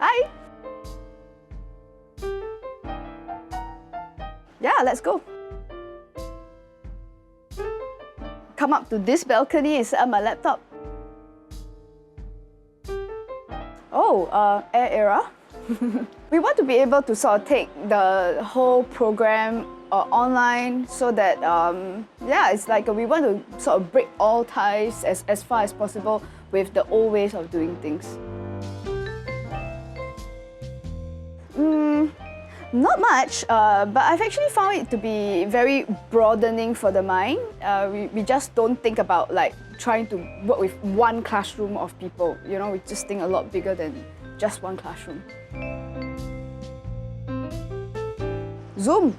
Hi! Yeah, let's go. Come up to this balcony and set up my laptop. Oh, Air Era. We want to be able to sort of take the whole program online so that, yeah, it's like we want to sort of break all ties as far as possible with the old ways of doing things. Not much, but I've actually found it to be very broadening for the mind. We just don't think about like trying to work with one classroom of people. You know, we just think a lot bigger than just one classroom. Zoom.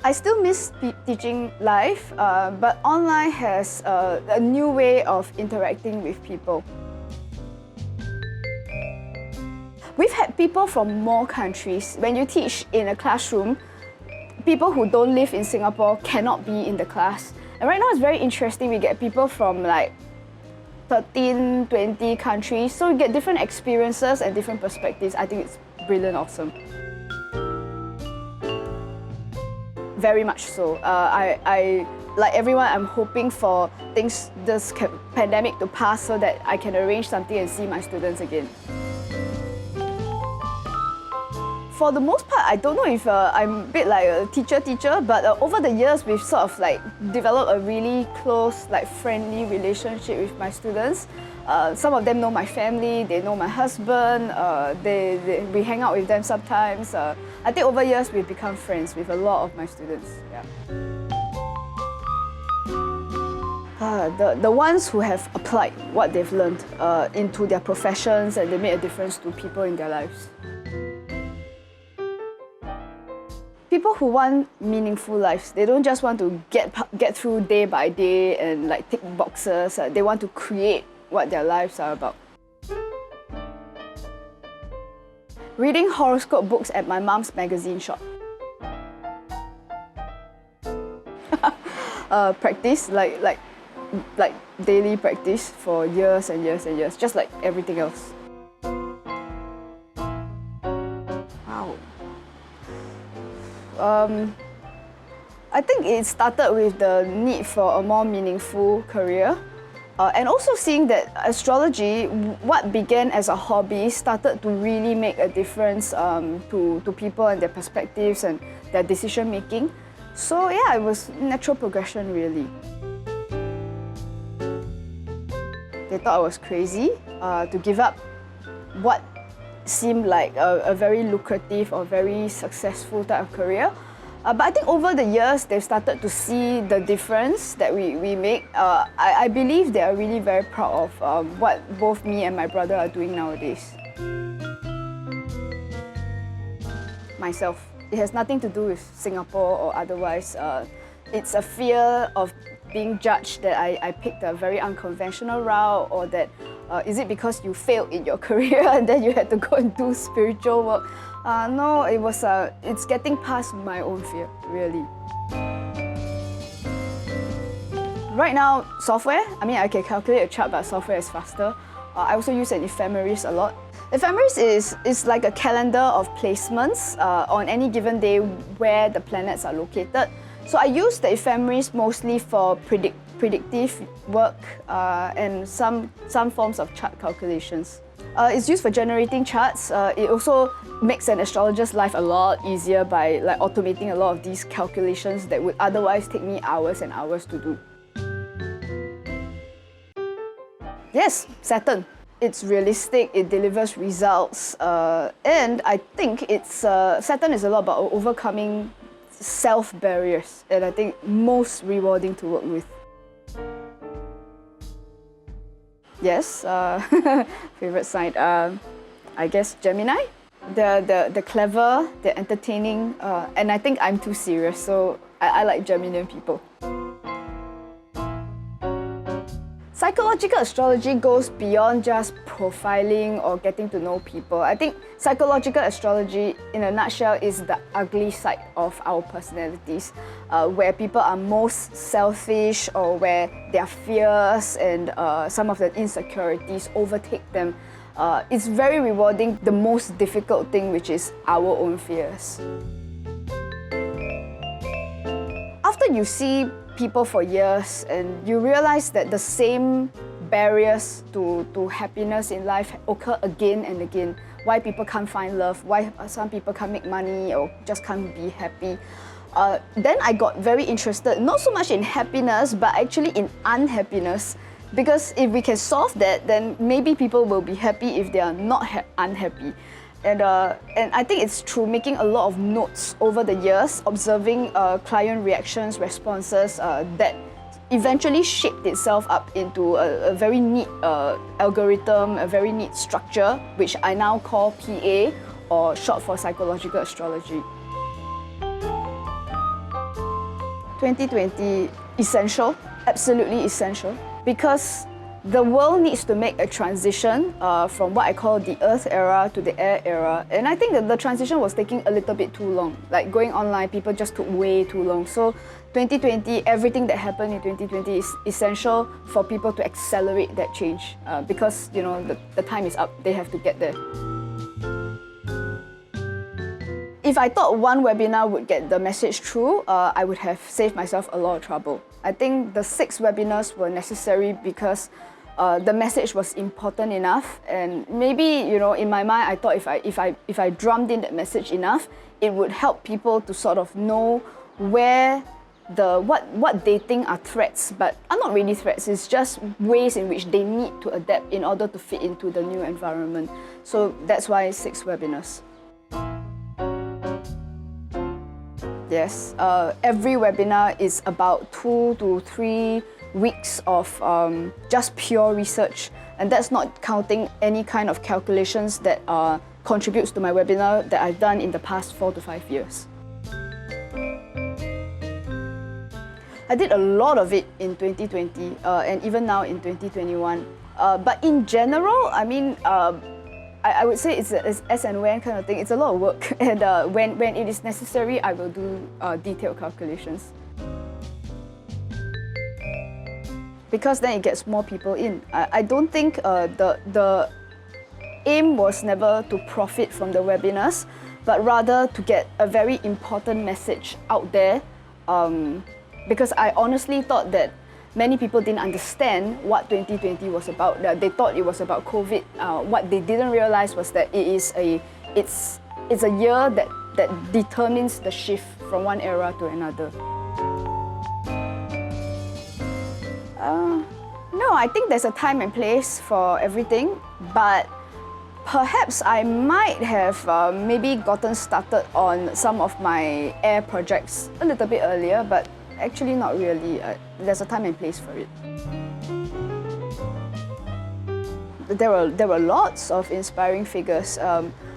I still miss teaching live, but online has a new way of interacting with people. We've had people from more countries. When you teach in a classroom, people who don't live in Singapore cannot be in the class. And right now it's very interesting. We get people from like 13, 20 countries. So we get different experiences and different perspectives. I think it's brilliant, awesome. Very much so. Like everyone, I'm hoping for this pandemic to pass so that I can arrange something and see my students again. For the most part, I don't know if I'm a bit like a teacher, but over the years, we've sort of like developed a really close, like friendly relationship with my students. Some of them know my family, they know my husband, we hang out with them sometimes. I think over years, we've become friends with a lot of my students. Yeah. The ones who have applied what they've learned into their professions and they made a difference to people in their lives. People who want meaningful lives, they don't just want to get through day by day and like tick boxes. They want to create what their lives are about. Reading horoscope books at my mom's magazine shop. Practice, like daily practice for years and years and years, just like everything else. I think it started with the need for a more meaningful career and also seeing that astrology, what began as a hobby, started to really make a difference to people and their perspectives and their decision making. So yeah, it was natural progression really. They thought I was crazy to give up what seemed like a very lucrative or very successful type of career. But I think over the years, they've started to see the difference that we make. I believe they are really very proud of what both me and my brother are doing nowadays. Myself. It has nothing to do with Singapore or otherwise. It's a fear of being judged that I picked a very unconventional route, or that is it because you failed in your career and then you had to go and do spiritual work? No, it's getting past my own fear, really. Right now, software, I mean, I can calculate a chart, but software is faster. I also use an ephemeris a lot. Ephemeris is like a calendar of placements on any given day where the planets are located. So I use the ephemeris mostly for predictive work and some forms of chart calculations. It's used for generating charts. It also makes an astrologer's life a lot easier by like automating a lot of these calculations that would otherwise take me hours and hours to do. Yes, Saturn. It's realistic, it delivers results, and I think Saturn is a lot about overcoming self-barriers, and I think most rewarding to work with. Yes, favorite sign, I guess Gemini. They're clever, they're entertaining, and I think I'm too serious, so I like Geminian people. Psychological astrology goes beyond just profiling or getting to know people. I think psychological astrology, in a nutshell, is the ugly side of our personalities, where people are most selfish or where their fears and some of the insecurities overtake them. It's very rewarding, the most difficult thing, which is our own fears. After you see people for years and you realize that the same barriers to happiness in life occur again and again. Why people can't find love, why some people can't make money or just can't be happy. Then I got very interested, not so much in happiness, but actually in unhappiness. Because if we can solve that, then maybe people will be happy if they are not unhappy. And I think it's through making a lot of notes over the years, observing client reactions, responses, that eventually shaped itself up into a very neat algorithm, a very neat structure, which I now call PA, or short for Psychological Astrology. 2020, essential, absolutely essential, because the world needs to make a transition from what I call the Earth era to the Air era. And I think that the transition was taking a little bit too long. Like going online, people just took way too long. So 2020, everything that happened in 2020 is essential for people to accelerate that change because, you know, the time is up. They have to get there. If I thought one webinar would get the message through, I would have saved myself a lot of trouble. I think the 6 webinars were necessary because the message was important enough, and maybe, you know, in my mind, I thought if I drummed in that message enough, it would help people to sort of know where what they think are threats, but are not really threats. It's just ways in which they need to adapt in order to fit into the new environment. So that's why 6 webinars. Yes, every webinar is about 2 to 3 weeks of just pure research, and that's not counting any kind of calculations that contributes to my webinar that I've done in the past 4 to 5 years. I did a lot of it in 2020 and even now in 2021. But in general, I mean, I would say it's as and when kind of thing. It's a lot of work, and when it is necessary, I will do detailed calculations. Because then it gets more people in. I don't think the aim was never to profit from the webinars, but rather to get a very important message out there. Because I honestly thought that many people didn't understand what 2020 was about. They thought it was about COVID. What they didn't realize was that it's a year that determines the shift from one era to another. No, I think there's a time and place for everything, but perhaps I might have maybe gotten started on some of my air projects a little bit earlier, but actually not really. There's a time and place for it. There were lots of inspiring figures.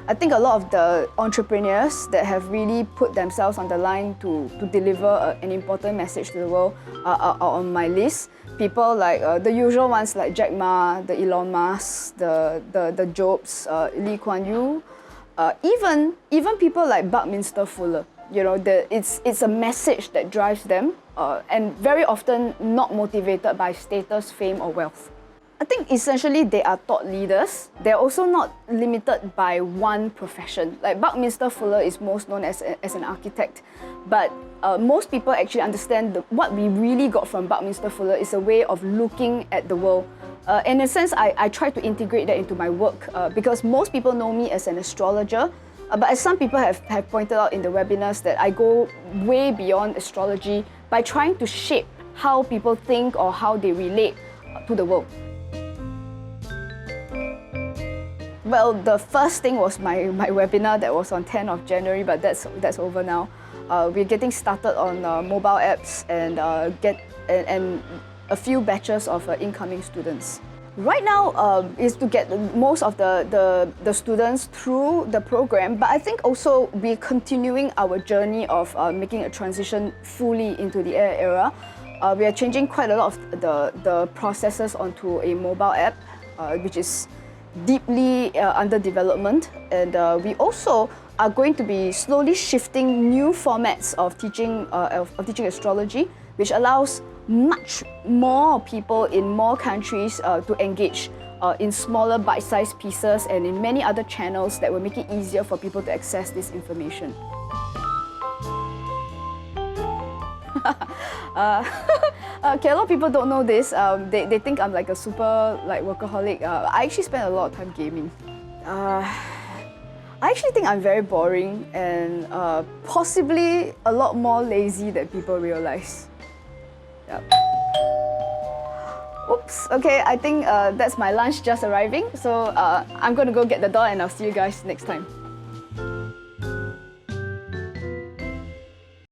I think a lot of the entrepreneurs that have really put themselves on the line to deliver an important message to the world are on my list. People like the usual ones like Jack Ma, the Elon Musk, the Jobs, Lee Kuan Yew, even people like Buckminster Fuller. You know, it's a message that drives them, and very often not motivated by status, fame, or wealth. I think essentially they are thought leaders. They're also not limited by one profession. Like Buckminster Fuller is most known as an architect, but most people actually understand what we really got from Buckminster Fuller is a way of looking at the world. In a sense, I try to integrate that into my work because most people know me as an astrologer, but as some people have pointed out in the webinars, that I go way beyond astrology by trying to shape how people think or how they relate to the world. Well, the first thing was my webinar that was on 10th of January, but that's over now. We're getting started on mobile apps and a few batches of incoming students. Right now is to get most of the students through the program, but I think also we're continuing our journey of making a transition fully into the air era. We are changing quite a lot of the processes onto a mobile app, which is deeply under development. And we also are going to be slowly shifting new formats of teaching astrology, which allows much more people in more countries to engage in smaller bite-sized pieces and in many other channels that will make it easier for people to access this information. Okay, a lot of people don't know this. They think I'm like a super workaholic. I actually spend a lot of time gaming. I actually think I'm very boring and possibly a lot more lazy than people realize. Yep. Oops, okay, I think that's my lunch just arriving. So I'm gonna go get the door and I'll see you guys next time.